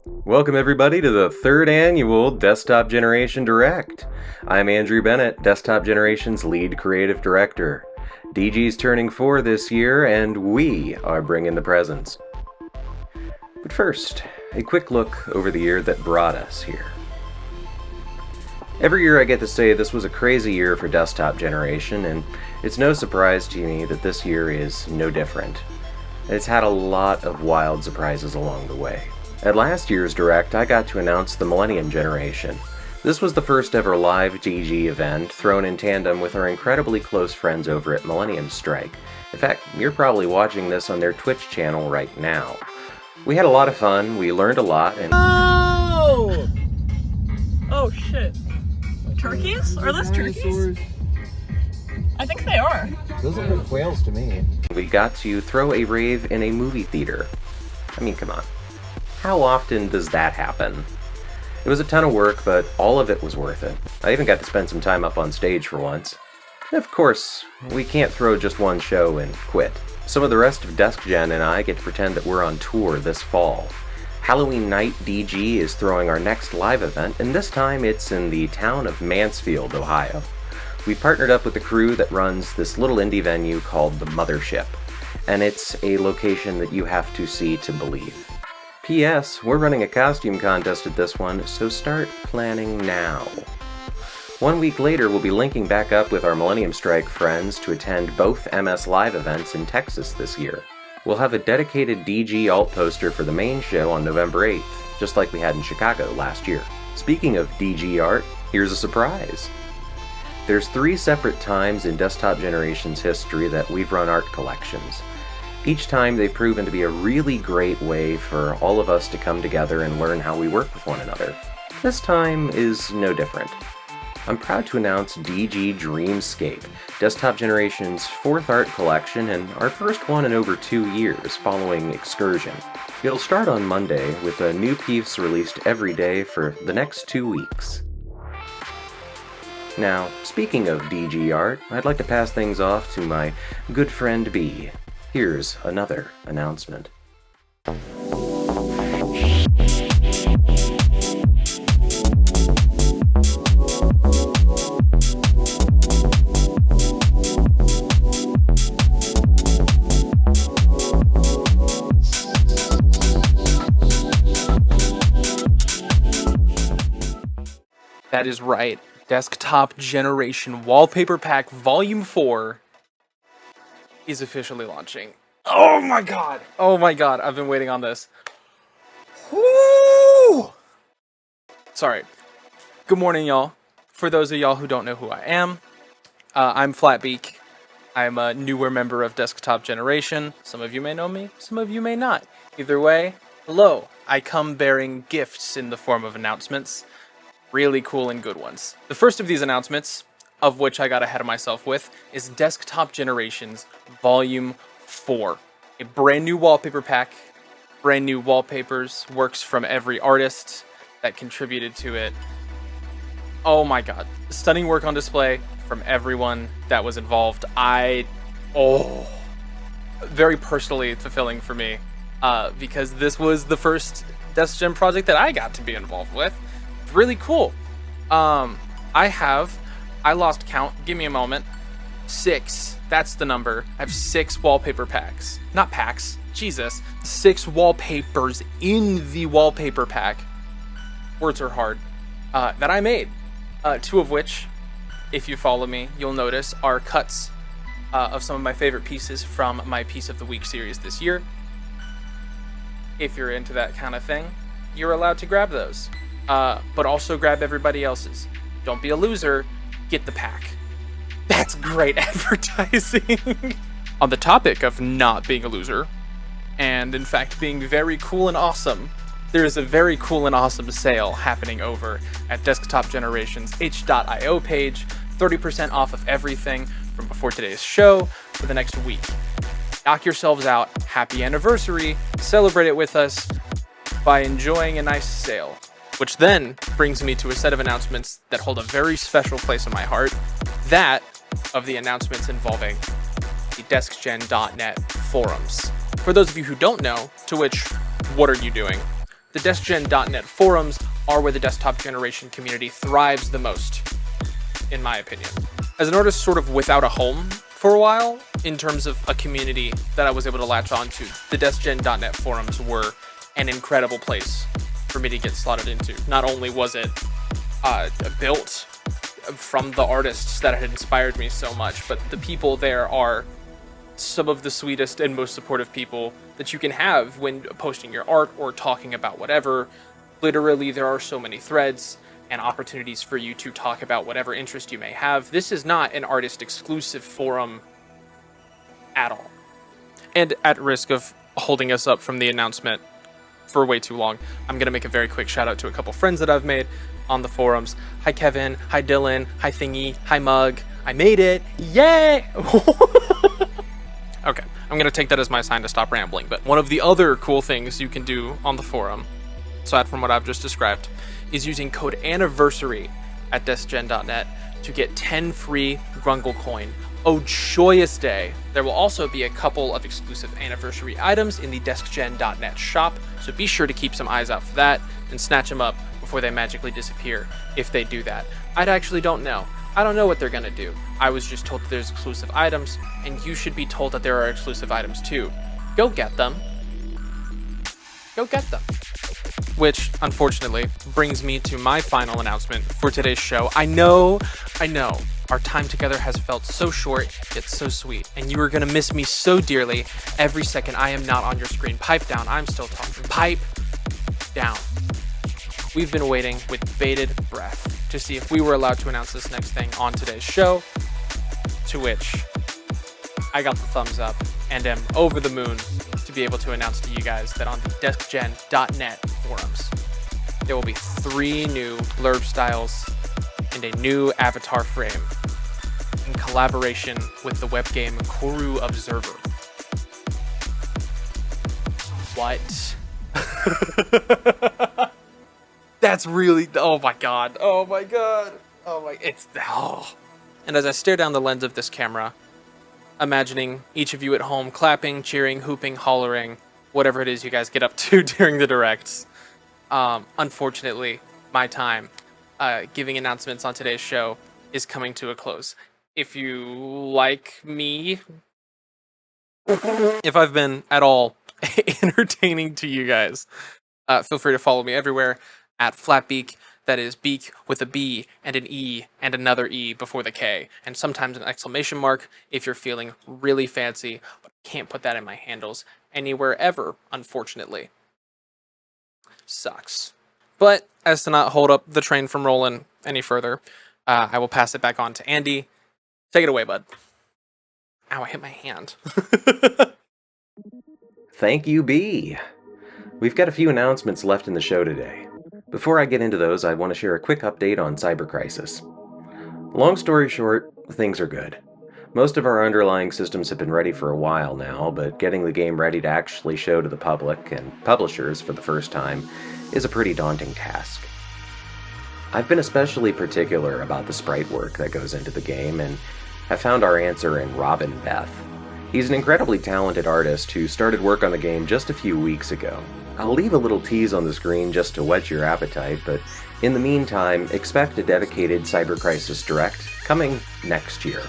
Welcome everybody to the third annual Desktop Generation Direct. I'm Andrew Bennett, Desktop Generation's lead creative director. DG's turning 4 this year, and we are bringing the presents. But first, a quick look over the year that brought us here. Every year I get to say this was a crazy year for Desktop Generation, and it's no surprise to me that this year is no different. It's had a lot of wild surprises along the way. At last year's Direct, I got to announce the Millennium Generation. This was the first ever live DG event thrown in tandem with our incredibly close friends over at Millennium Strike. In fact, you're probably watching this on their Twitch channel right now. We had a lot of fun, we learned a lot, and... Oh! Oh shit. Turkeys? Are those turkeys? I think they are. Those look like whales to me. we got to throw a rave in a movie theater. I mean, come on. How often does that happen? It was a ton of work, but all of it was worth it. I even got to spend some time up on stage for once. And of course, we can't throw just one show and quit. Some of the rest of DeskGen and I get to pretend that we're on tour this fall. Halloween Night DG is throwing our next live event, and this time it's in the town of Mansfield, Ohio. We partnered up with the crew that runs this little indie venue called The Mothership, and it's a location that you have to see to believe. P.S. We're running a costume contest at this one, so start planning now. 1 week later, we'll be linking back up with our Millennium Strike friends to attend both MS Live events in Texas this year. We'll have a dedicated DG alt poster for the main show on November 8th, just like we had in Chicago last year. Speaking of DG art, here's a surprise. There's 3 separate times in Desktop Generation's history that we've run art collections. Each time they've proven to be a really great way for all of us to come together and learn how we work with one another. This time is no different. I'm proud to announce DG Dreamscape, Desktop Generation's 4th art collection and our first one in over 2 years following Excursion. It'll start on Monday with a new piece released every day for the next 2 weeks. Now, speaking of DG art, I'd like to pass things off to my good friend B. Here's another announcement. That is right. Desktop Generation Wallpaper Pack Volume 4 is officially launching. Oh my god! Oh my god, I've been waiting on this. Woo! Sorry. Good morning, y'all. For those of y'all who don't know who I am, I'm Flatbeak. I'm a newer member of Desktop Generation. Some of you may know me, some of you may not. Either way, hello. I come bearing gifts in the form of announcements. Really cool and good ones. The first of these announcements, of which I got ahead of myself with, is Desktop Generation's Volume 4. A brand new wallpaper pack, brand new wallpapers, works from every artist that contributed to it. Oh my god. Stunning work on display from everyone that was involved. Very personally fulfilling for me, because this was the first DeskGen project that I got to be involved with. Really cool. I lost count. Give me a moment. 6. That's the number. I have 6 wallpaper packs. Not packs. Jesus. 6 wallpapers in the wallpaper pack. Words are hard. That I made. 2 of which, if you follow me, you'll notice are cuts of some of my favorite pieces from my Piece of the Week series this year. If you're into that kind of thing, you're allowed to grab those. But also grab everybody else's. Don't be a loser, get the pack. That's great advertising. On the topic of not being a loser, and in fact being very cool and awesome, there is a very cool and awesome sale happening over at Desktop Generation's h.io page, 30% off of everything from before today's show for the next week. Knock yourselves out, happy anniversary, celebrate it with us by enjoying a nice sale. Which then brings me to a set of announcements that hold a very special place in my heart. That of the announcements involving the DeskGen.net forums. For those of you who don't know, to which, what are you doing? the deskgen.net forums are where the desktop generation community thrives the most, in my opinion. As an artist sort of without a home for a while, in terms of a community that I was able to latch onto, the deskgen.net forums were an incredible place for me to get slotted into. Not only was it built from the artists that had inspired me so much, but the people there are some of the sweetest and most supportive people that you can have when posting your art or talking about whatever. Literally, there are so many threads and opportunities for you to talk about whatever interest you may have. This is not an artist-exclusive forum at all. And at risk of holding us up from the announcement for way too long, I'm going to make a very quick shout out to a couple friends that I've made on the forums. Hi Kevin, hi Dylan, hi Thingy, hi Mug. I made it, yay! Okay, I'm going to take that as my sign to stop rambling, but one of the other cool things you can do on the forum, aside from what I've just described, is using code anniversary at deskgen.net to get 10 free Grungle coin. Oh, joyous day. There will also be a couple of exclusive anniversary items in the deskgen.net shop, so be sure to keep some eyes out for that and snatch them up before they magically disappear if they do that. I actually don't know. I don't know what they're gonna do. I was just told that there's exclusive items, and you should be told that there are exclusive items too. Go get them. Go get them. Which, unfortunately, brings me to my final announcement for today's show. I know, our time together has felt so short, yet so sweet, and you are gonna miss me so dearly every second I am not on your screen. Pipe down, I'm still talking. Pipe down. We've been waiting with bated breath to see if we were allowed to announce this next thing on today's show, to which I got the thumbs up and am over the moon to be able to announce to you guys that on the deskgen.net forums, there will be 3 new blurb styles and a new avatar frame in collaboration with the web game Koru Observer. What? That's really, oh my god. And as I stare down the lens of this camera, imagining each of you at home clapping, cheering, hooping, hollering, whatever it is you guys get up to during the directs. Unfortunately, my time giving announcements on today's show is coming to a close. If you like me, if I've been at all entertaining to you guys, feel free to follow me everywhere at Flatbeak. That is beak with a B and an E and another E before the K, and sometimes an exclamation mark if you're feeling really fancy, but I can't put that in my handles anywhere ever, unfortunately. Sucks. But as to not hold up the train from rolling any further, I will pass it back on to Andy. Take it away, bud. Ow, I hit my hand. Thank you, B. We've got a few announcements left in the show today. Before I get into those, I want to share a quick update on Cyber Crisis. Long story short, things are good. Most of our underlying systems have been ready for a while now, but getting the game ready to actually show to the public and publishers for the first time is a pretty daunting task. I've been especially particular about the sprite work that goes into the game, and have found our answer in Robin Beth. He's an incredibly talented artist who started work on the game just a few weeks ago. I'll leave a little tease on the screen just to whet your appetite, but in the meantime, expect a dedicated Cyber Crisis Direct coming next year.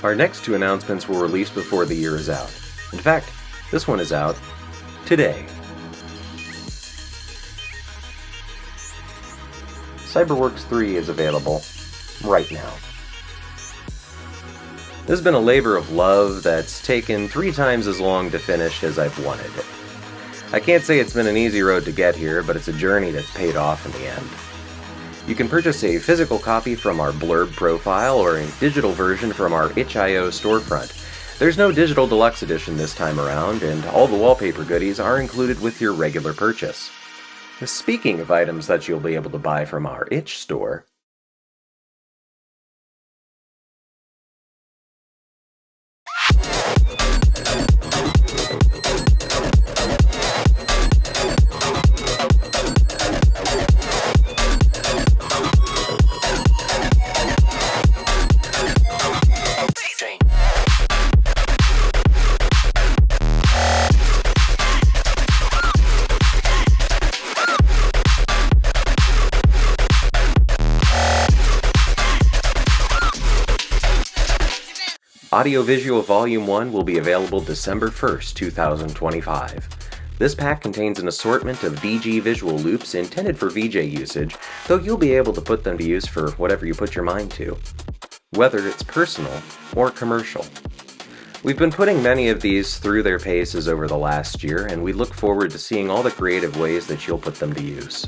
Our next 2 announcements will release before the year is out. In fact, this one is out today. Cyberworks 3 is available right now. This has been a labor of love that's taken 3 times as long to finish as I've wanted. I can't say it's been an easy road to get here, but it's a journey that's paid off in the end. You can purchase a physical copy from our Blurb profile or a digital version from our itch.io storefront. There's no digital deluxe edition this time around, and all the wallpaper goodies are included with your regular purchase. Speaking of items that you'll be able to buy from our itch store, Audiovisual Volume 1 will be available December 1st, 2025. This pack contains an assortment of DG visual loops intended for VJ usage, though you'll be able to put them to use for whatever you put your mind to, whether it's personal or commercial. We've been putting many of these through their paces over the last year, and we look forward to seeing all the creative ways that you'll put them to use.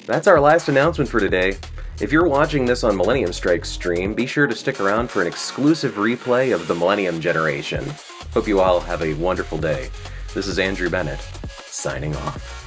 That's our last announcement for today. If you're watching this on Millennium Strike's stream, be sure to stick around for an exclusive replay of the Millennium Generation. Hope you all have a wonderful day. This is Andrew Bennett, signing off.